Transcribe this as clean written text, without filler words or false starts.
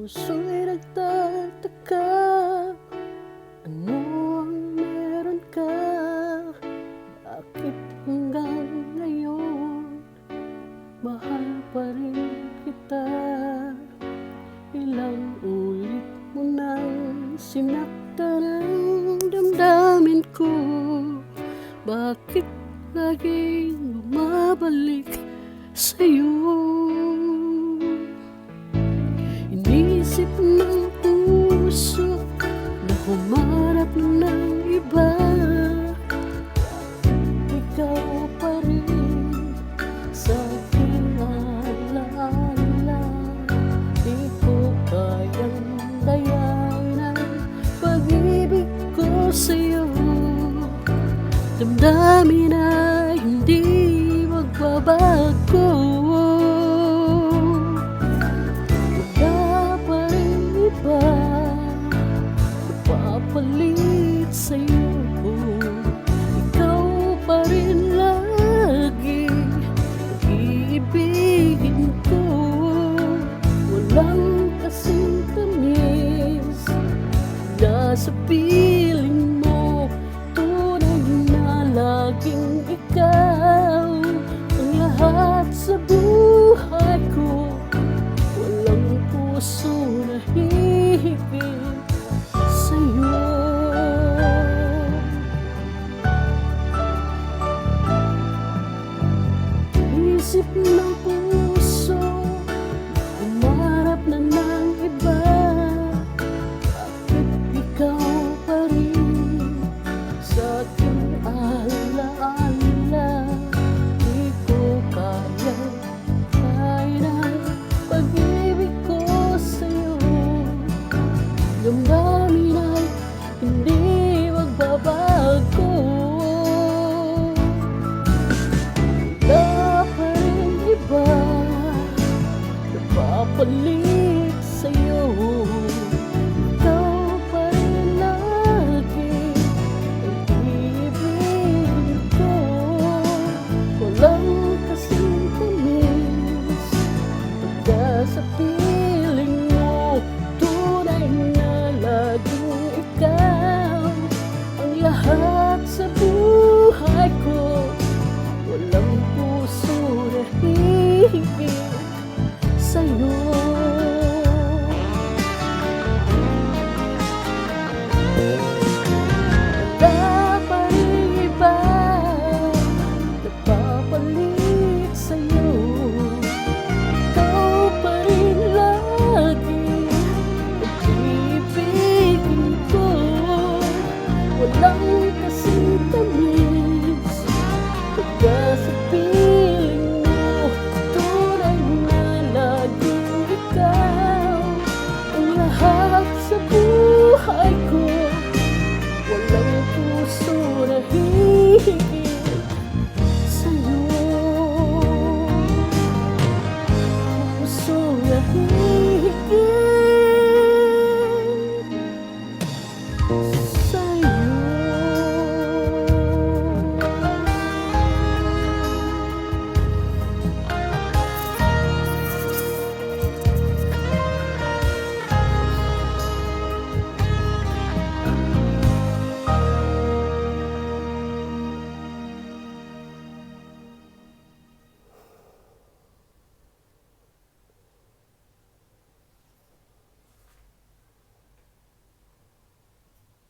puso'y nagtataka, ano ang meron ka? Bakit hanggang ngayon mahal pa rin kita? Ilang ulit mo nang sinaktan ang damdamin ko. Bakit laging bumabalik sa'yo? Inisip ng puso na humarap ng iba. Ikaw pa rin sa aking alaala. Di ko kayang dayain ang pag-ibig ko sa'yo. Damdamin ay hindi magbabago. Wala pa rin iba papalit sa'yo. Ikaw pa rin lagi iibigin ko. Walang kasing tamis na sa piling mo. Tunay na laging ikaw ang lahat sa buhay ko. Walang puso na hihigit sa'yo. Isip ng puso umarap na ng iba. Bakit ikaw pa rin sa aking alaala? Di ko kayang kain ang pag-ibig ko sa'yo. Damdamin ay hindi magbabago. Wala pa rin iba na papalit